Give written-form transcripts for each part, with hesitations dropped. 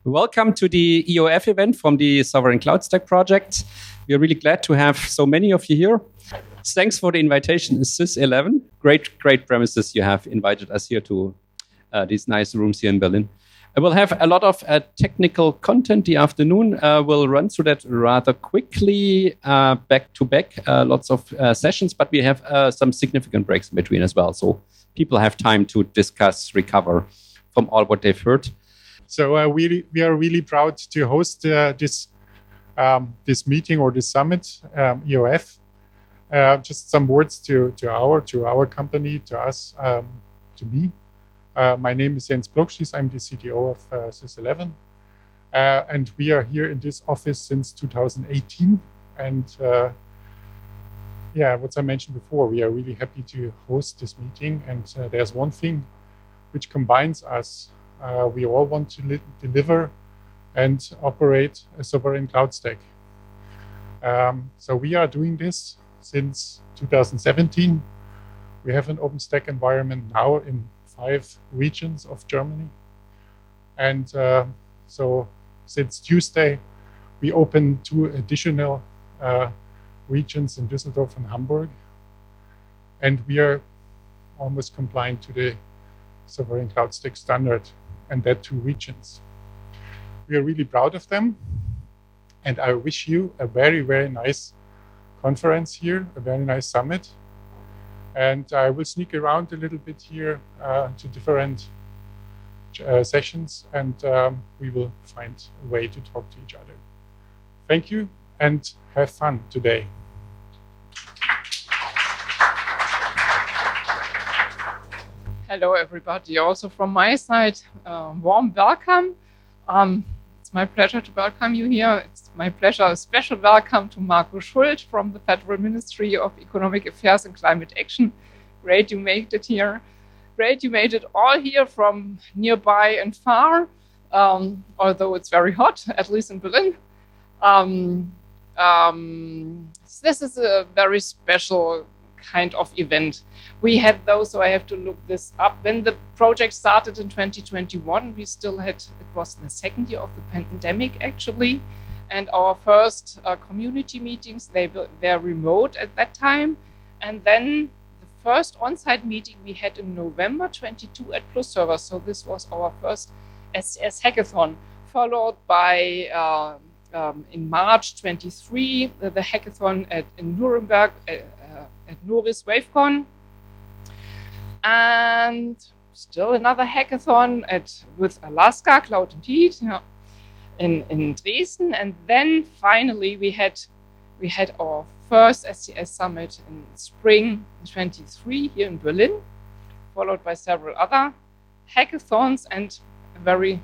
Welcome to the EOF event from the Sovereign Cloud Stack project. We are really glad to have so many of you here. Thanks for the invitation, SysEleven. Great premises you have invited us here to these nice rooms here in Berlin. I will have a lot of technical content the afternoon. We'll run through that rather quickly, back to back, lots of sessions, but we have some significant breaks in between as well. So people have time to discuss, recover from all what they've heard. So we are really proud to host this meeting or this summit, EOF. Just some words to our company, to us, to me. My name is Plogstieß. I'm the CTO of SysEleven. And we are here in this office since 2018. And what I mentioned before, we are really happy to host this meeting. And there's one thing which combines us. We all want to deliver and operate a sovereign cloud stack. So we are doing this since 2017. We have an OpenStack environment now in 5 regions of Germany. And so since Tuesday, we opened 2 additional regions in Düsseldorf and Hamburg. And we are almost compliant to the sovereign cloud stack standard, and that 2 regions. We are really proud of them. And I wish you a very, very nice conference here, a very nice summit. And I will sneak around a little bit here to different sessions, and we will find a way to talk to each other. Thank you, and have fun today. Hello, everybody. Also from my side, warm welcome. It's my pleasure to welcome you here. It's my pleasure, a special welcome to Marco Schult from the Federal Ministry of Economic Affairs and Climate Action. Great you made it here. Great you made it all here from nearby and far, although it's very hot, at least in Berlin. This is a very special kind of event. We had those, so I have to look this up. When the project started in 2021, we still had, it was the 2nd year of the pandemic actually, and our first community meetings, they were remote at that time. And then the first on-site meeting we had in November 22 at Plus Server. So this was our first SCS hackathon, followed by in March 23, the hackathon in Nuremberg, at Noris WaveCon, and still another hackathon with Alaska, Cloud and Heat, in Dresden, and then finally we had our first SCS summit in spring 23 here in Berlin, followed by several other hackathons, and a very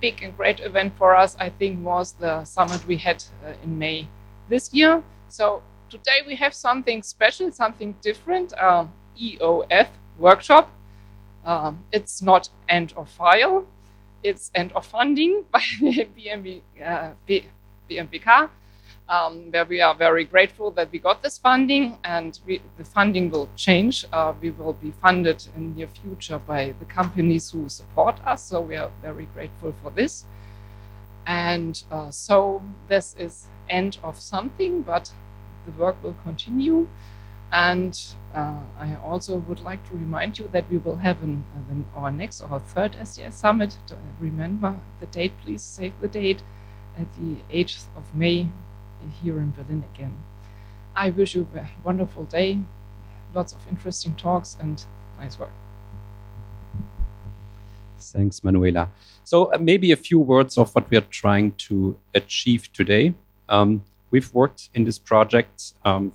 big and great event for us, I think, was the summit we had in May this year. So today we have something special, something different, EOF workshop. It's not end of file, it's end of funding by the BMWK, where we are very grateful that we got this funding, and the funding will change. We will be funded in the near future by the companies who support us, so we are very grateful for this. And so this is end of something, but the work will continue. And I also would like to remind you that we will have our 3rd SCS summit. Remember the date, please save the date, at the 8th of May here in Berlin again. I wish you a wonderful day, lots of interesting talks, and nice work. Thanks, Manuela. So maybe a few words of what we are trying to achieve today. We've worked in this project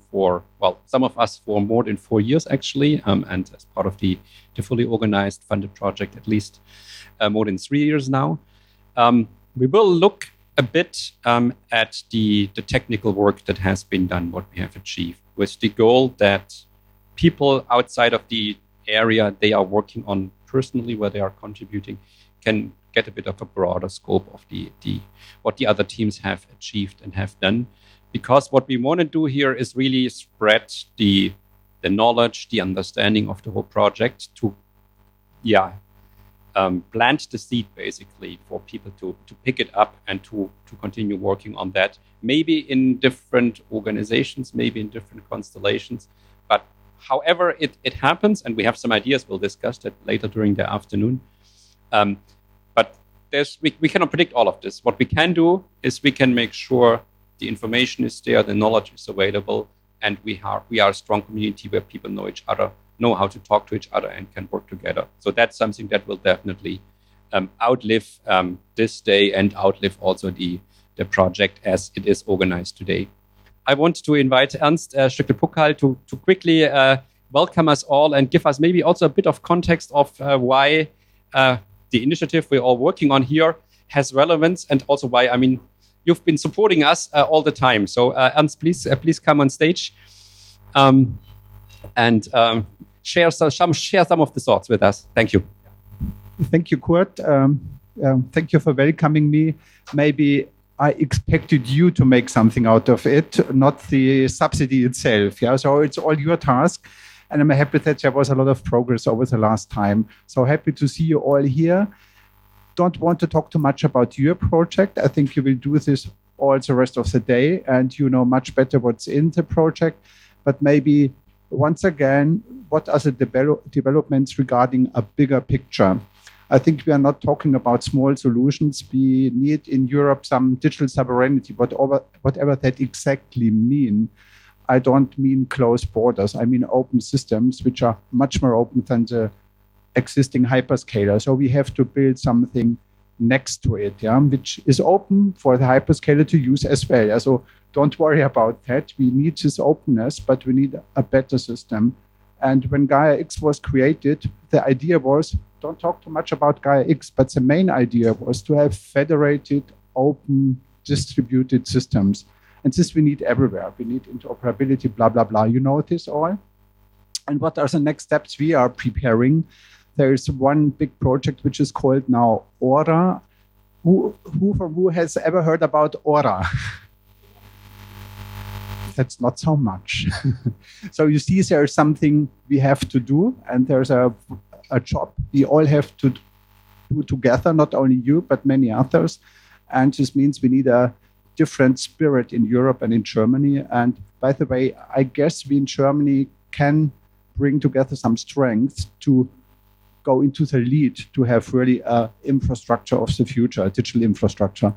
for, well, some of us for more than 4 years, actually, and as part of the fully organized, funded project, at least more than 3 years now. We will look a bit at the technical work that has been done, what we have achieved, with the goal that people outside of the area they are working on personally, where they are contributing, can get a bit of a broader scope of what the other teams have achieved and have done. Because what we want to do here is really spread the knowledge, the understanding of the whole project to plant the seed basically for people to pick it up and to continue working on that, maybe in different organizations, maybe in different constellations. But however it happens, and we have some ideas, we'll discuss that later during the afternoon. But we cannot predict all of this. What we can do is we can make sure the information is there, the knowledge is available, and we are a strong community where people know each other, know how to talk to each other, and can work together. So that's something that will definitely outlive this day and outlive also the project as it is organized today. I want to invite Ernst Stöckl-Pukall to quickly welcome us all and give us maybe also a bit of context of why the initiative we're all working on here has relevance, and also why, I mean, you've been supporting us all the time. So Ernst, please come on stage and share some of the thoughts with us. Thank you. Thank you, Kurt. Thank you for welcoming me. Maybe I expected you to make something out of it, not the subsidy itself. Yeah, so it's all your task. And I'm happy that there was a lot of progress over the last time. So happy to see you all here. Don't want to talk too much about your project. I think you will do this all the rest of the day, and you know much better what's in the project. But maybe once again, what are the developments regarding a bigger picture? I think we are not talking about small solutions. We need in Europe some digital sovereignty, whatever that exactly mean. I don't mean closed borders. I mean open systems, which are much more open than the existing hyperscaler. So we have to build something next to it, yeah, which is open for the hyperscaler to use as well. Yeah? So don't worry about that. We need this openness, but we need a better system. And when Gaia X was created, the idea was, don't talk too much about Gaia X, but the main idea was to have federated, open, distributed systems. And this we need everywhere. We need interoperability, blah, blah, blah. You know this all. And what are the next steps we are preparing? There is one big project which is called now Aura. Who has ever heard about Aura? That's not so much. So you see there's something we have to do, and there's a job we all have to do together, not only you, but many others. And this means we need a different spirit in Europe and in Germany. And by the way, I guess we in Germany can bring together some strength to go into the lead to have really an infrastructure of the future, a digital infrastructure.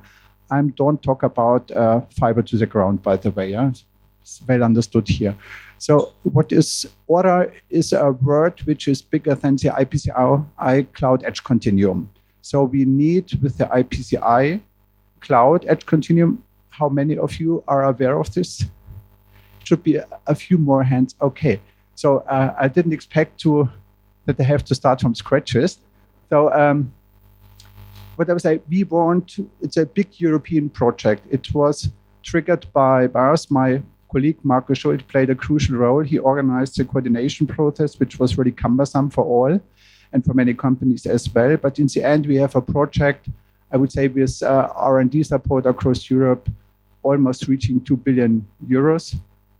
I don't talk about fiber to the ground, by the way. Yeah? It's well understood here. So what is Aura is a word which is bigger than the IPCI Cloud Edge Continuum. So we need with the IPCI Cloud Edge Continuum, how many of you are aware of this? Should be a few more hands. Okay. So I didn't expect that I have to start from scratches. So what I would say, it's a big European project. It was triggered by us. My colleague, Markus Schult, played a crucial role. He organized the coordination process, which was really cumbersome for all and for many companies as well. But in the end, we have a project, I would say, with R&D support across Europe, almost reaching 2 billion euros.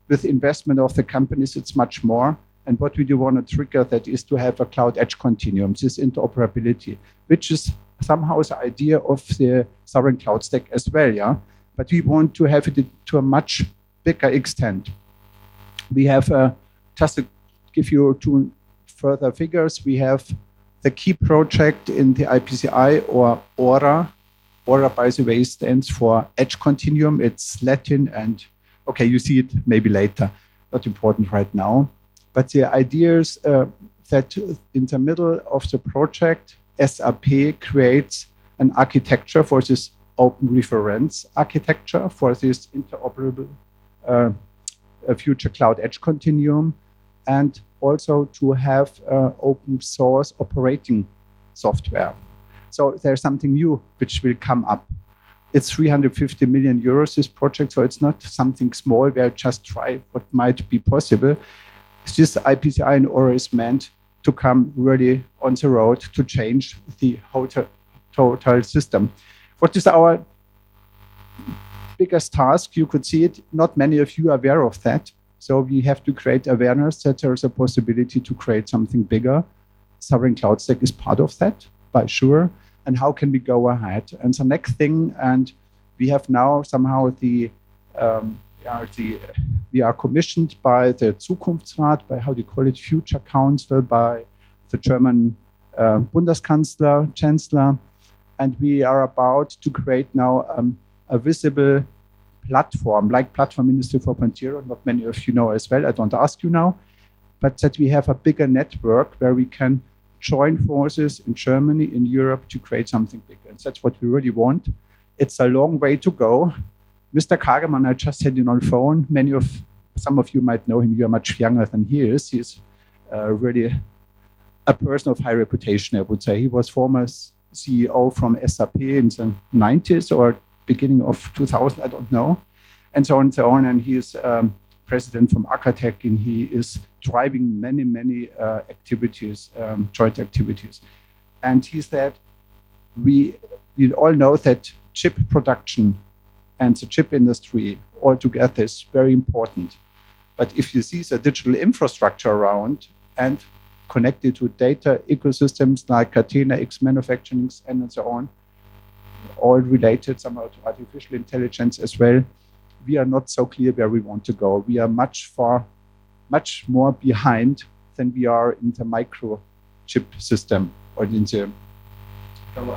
With investment of the companies, it's much more. And what we do want to trigger that is to have a cloud edge continuum, this interoperability, which is somehow the idea of the sovereign cloud stack as well, yeah. But we want to have it to a much bigger extent. We have, just to give you two further figures, we have the key project in the IPCI or Aura. Aura, by the way, stands for Edge Continuum. It's Latin and, okay, you see it maybe later, not important right now. But the idea is that in the middle of the project, SAP creates an architecture for this open reference architecture for this interoperable future cloud edge continuum, and also to have open source operating software. So there's something new which will come up. It's 350 million euros, this project, so it's not something small where just try what might be possible. This IPCI and Aura is meant to come really on the road to change the whole total system. What is our biggest task? You could see it. Not many of you are aware of that. So we have to create awareness that there is a possibility to create something bigger. Sovereign Cloud Stack is part of that. by sure, and how can we go ahead? And the next thing, and we have now somehow we are commissioned by the Zukunftsrat, by how do you call it, Future Council, by the German Bundeskanzler, Chancellor, and we are about to create now a visible platform, like Platform Industry 4.0. Not many of you know as well, I don't ask you now, but that we have a bigger network where we can join forces in Germany, in Europe, to create something bigger. And that's what we really want. It's a long way to go. Mr. Kagemann, I just had him on the phone. Some of you might know him. You are much younger than he is. He's really a person of high reputation, I would say. He was former CEO from SAP in the 90s or beginning of 2000, I don't know, and so on and so on. And he is president from Akatech, and he is driving many activities, joint activities. And he said, we all know that chip production and the chip industry altogether is very important. But if you see the digital infrastructure around and connected to data ecosystems like Catena X manufacturing and so on, all related somehow to artificial intelligence as well, we are not so clear where we want to go. We are much more behind than we are in the microchip system or in the. So,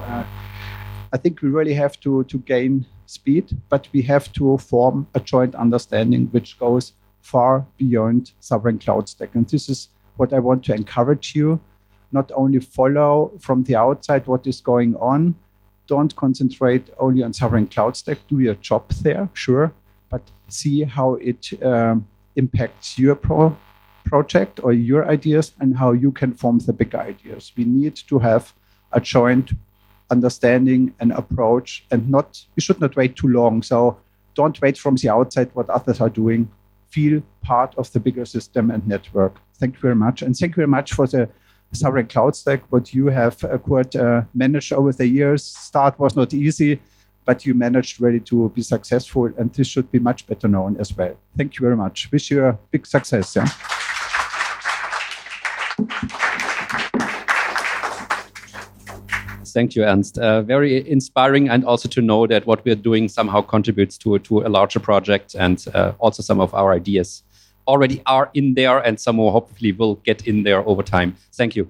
I think we really have to gain speed, but we have to form a joint understanding which goes far beyond sovereign cloud stack. And this is what I want to encourage you. Not only follow from the outside what is going on, don't concentrate only on sovereign cloud stack, do your job there, sure, but see how it impacts your project or your ideas and how you can form the bigger ideas. We need to have a joint understanding and approach, and we should not wait too long. So don't wait from the outside what others are doing. Feel part of the bigger system and network. Thank you very much. And thank you very much for the sovereign cloud stack, what you have Kurt managed over the years. Start was not easy, but you managed really to be successful, and this should be much better known as well. Thank you very much. Wish you a big success. Yeah. Thank you, Ernst. Very inspiring, and also to know that what we're doing somehow contributes to a larger project, and also some of our ideas already are in there, and some more hopefully will get in there over time. Thank you.